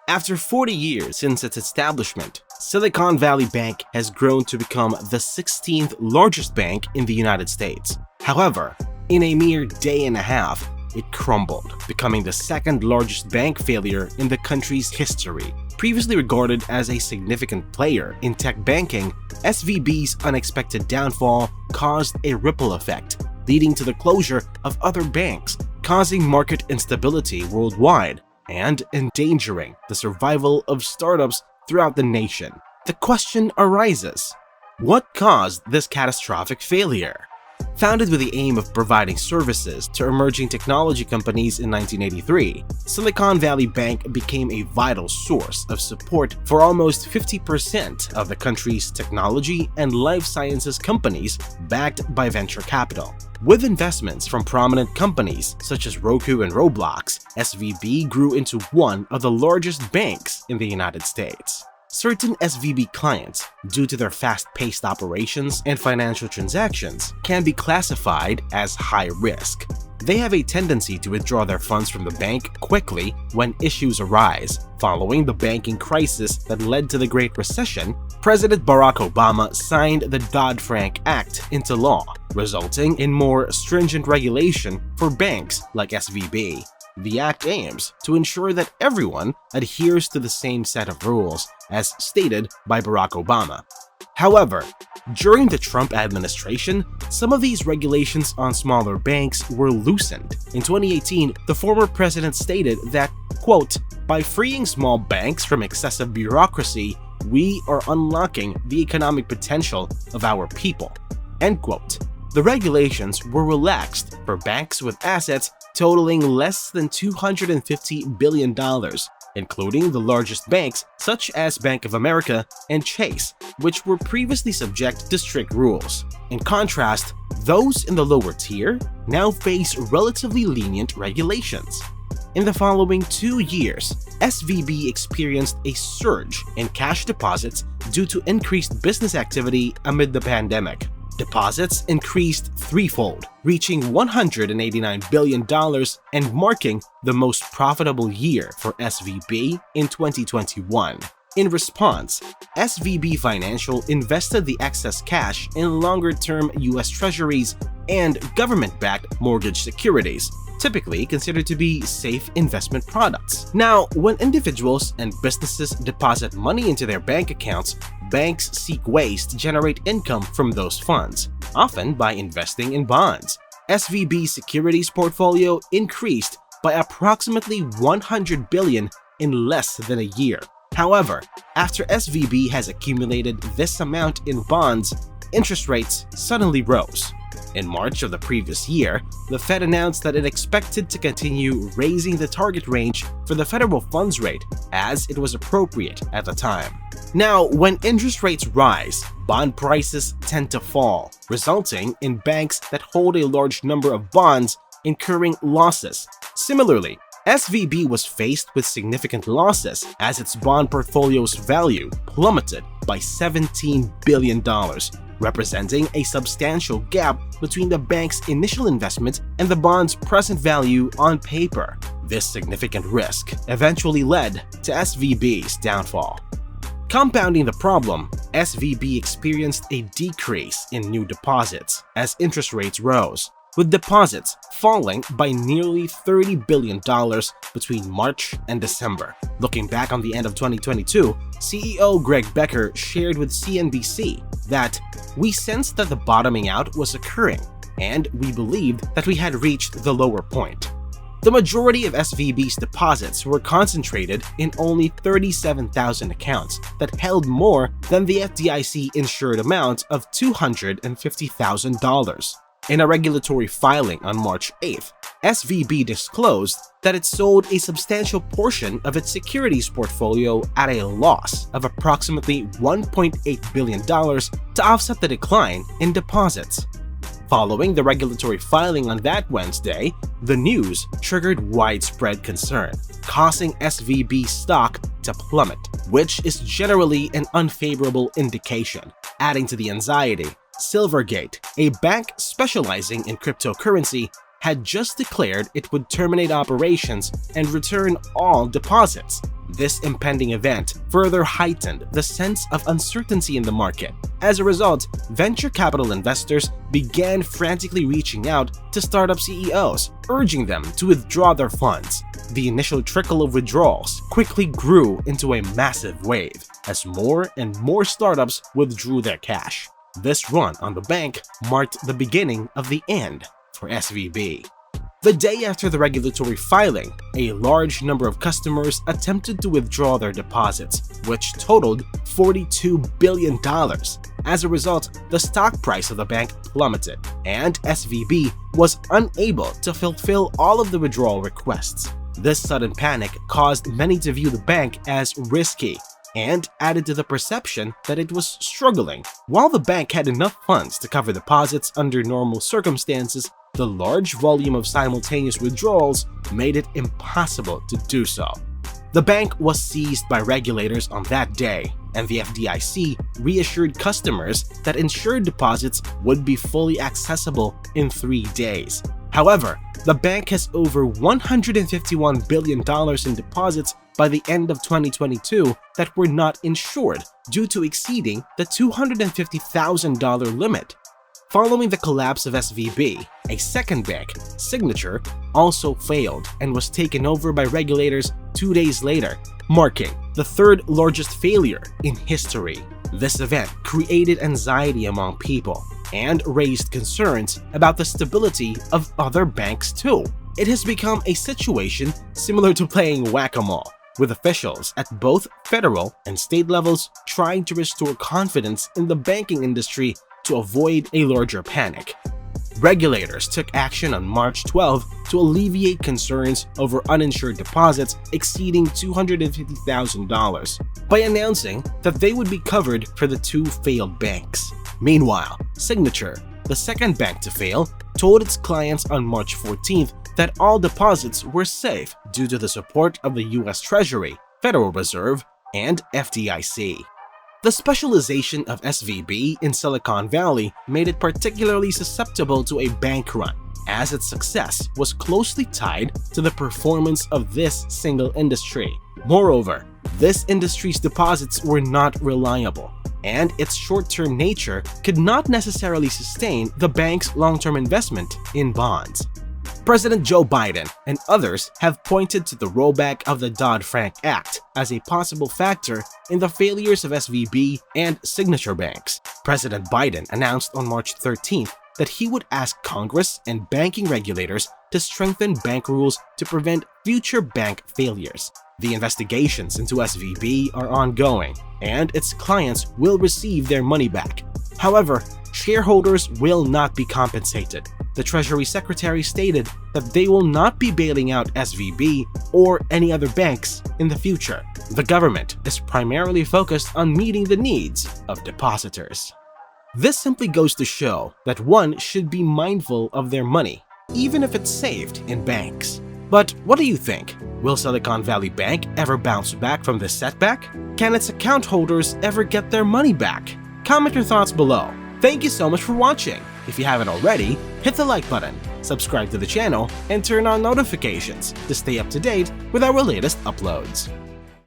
After 40 years since its establishment, Silicon Valley Bank has grown to become the 16th largest bank in the United States. However, in a mere day and a half, it crumbled, becoming the second largest bank failure in the country's history. Previously regarded as a significant player in tech banking, SVB's unexpected downfall caused a ripple effect, leading to the closure of other banks, causing market instability worldwide and endangering the survival of startups throughout the nation. The question arises, what caused this catastrophic failure? Founded with the aim of providing services to emerging technology companies in 1983, Silicon Valley Bank became a vital source of support for almost 50% of the country's technology and life sciences companies backed by venture capital. With investments from prominent companies such as Roku and Roblox, SVB grew into one of the largest banks in the United States. Certain SVB clients, due to their fast-paced operations and financial transactions, can be classified as high risk. They have a tendency to withdraw their funds from the bank quickly when issues arise. Following the banking crisis that led to the Great Recession, President Barack Obama signed the Dodd-Frank Act into law, resulting in more stringent regulation for banks like SVB. The act aims to ensure that everyone adheres to the same set of rules as stated by Barack Obama. However, during the Trump administration, some of these regulations on smaller banks were loosened. In 2018, the former president stated that, quote, "By freeing small banks from excessive bureaucracy, we are unlocking the economic potential of our people," end quote. The regulations were relaxed for banks with assets totaling less than $250 billion, including the largest banks such as Bank of America and Chase, which were previously subject to strict rules. In contrast, those in the lower tier now face relatively lenient regulations. In the following 2 years, SVB experienced a surge in cash deposits due to increased business activity amid the pandemic. Deposits increased threefold, reaching $189 billion and marking the most profitable year for SVB in 2021. In response, SVB Financial invested the excess cash in longer-term U.S. Treasuries and government-backed mortgage securities, typically considered to be safe investment products. Now, when individuals and businesses deposit money into their bank accounts, banks seek ways to generate income from those funds, often by investing in bonds. SVB's securities portfolio increased by approximately $100 billion in less than a year. However, after SVB has accumulated this amount in bonds, interest rates suddenly rose. In March of the previous year, the Fed announced that it expected to continue raising the target range for the federal funds rate as it was appropriate at the time. Now, when interest rates rise, bond prices tend to fall, resulting in banks that hold a large number of bonds incurring losses. Similarly, SVB was faced with significant losses as its bond portfolio's value plummeted by $17 billion, representing a substantial gap between the bank's initial investment and the bond's present value on paper. This significant risk eventually led to SVB's downfall. Compounding the problem, SVB experienced a decrease in new deposits as interest rates rose, with deposits falling by nearly $30 billion between March and December. Looking back on the end of 2022, CEO Greg Becker shared with CNBC that we sensed that the bottoming out was occurring, and we believed that we had reached the lower point. The majority of SVB's deposits were concentrated in only 37,000 accounts that held more than the FDIC-insured amount of $250,000. In a regulatory filing on March 8th, SVB disclosed that it sold a substantial portion of its securities portfolio at a loss of approximately $1.8 billion to offset the decline in deposits. Following the regulatory filing on that Wednesday, the news triggered widespread concern, causing SVB stock to plummet, which is generally an unfavorable indication. Adding to the anxiety, Silvergate, a bank specializing in cryptocurrency, had just declared it would terminate operations and return all deposits. This impending event further heightened the sense of uncertainty in the market. As a result, venture capital investors began frantically reaching out to startup CEOs, urging them to withdraw their funds. The initial trickle of withdrawals quickly grew into a massive wave as more and more startups withdrew their cash. This run on the bank marked the beginning of the end for SVB. The day after the regulatory filing, a large number of customers attempted to withdraw their deposits, which totaled $42 billion. As a result, the stock price of the bank plummeted, and SVB was unable to fulfill all of the withdrawal requests. This sudden panic caused many to view the bank as risky and added to the perception that it was struggling. While the bank had enough funds to cover deposits under normal circumstances, the large volume of simultaneous withdrawals made it impossible to do so. The bank was seized by regulators on that day, and the FDIC reassured customers that insured deposits would be fully accessible in 3 days. However, the bank has over $151 billion in deposits by the end of 2022 that were not insured due to exceeding the $250,000 limit. Following the collapse of SVB, a second bank, Signature, also failed and was taken over by regulators 2 days later, marking the third largest failure in history. This event created anxiety among people and raised concerns about the stability of other banks too. It has become a situation similar to playing whack-a-mole, with officials at both federal and state levels trying to restore confidence in the banking industry to avoid a larger panic. Regulators took action on March 12 to alleviate concerns over uninsured deposits exceeding $250,000 by announcing that they would be covered for the 2 failed banks. Meanwhile, Signature, the second bank to fail, told its clients on March 14th that all deposits were safe due to the support of the US Treasury, Federal Reserve, and FDIC. The specialization of SVB in Silicon Valley made it particularly susceptible to a bank run, as its success was closely tied to the performance of this single industry. Moreover, this industry's deposits were not reliable, and its short-term nature could not necessarily sustain the bank's long-term investment in bonds. President Joe Biden and others have pointed to the rollback of the Dodd-Frank Act as a possible factor in the failures of SVB and Signature banks. President Biden announced on March 13th that he would ask Congress and banking regulators to strengthen bank rules to prevent future bank failures. The investigations into SVB are ongoing, and its clients will receive their money back. However, shareholders will not be compensated. The Treasury Secretary stated that they will not be bailing out SVB or any other banks in the future. The government is primarily focused on meeting the needs of depositors. This simply goes to show that one should be mindful of their money, even if it's saved in banks. But what do you think? Will Silicon Valley Bank ever bounce back from this setback? Can its account holders ever get their money back? Comment your thoughts below. Thank you so much for watching. If you haven't already, hit the like button, subscribe to the channel, and turn on notifications to stay up to date with our latest uploads.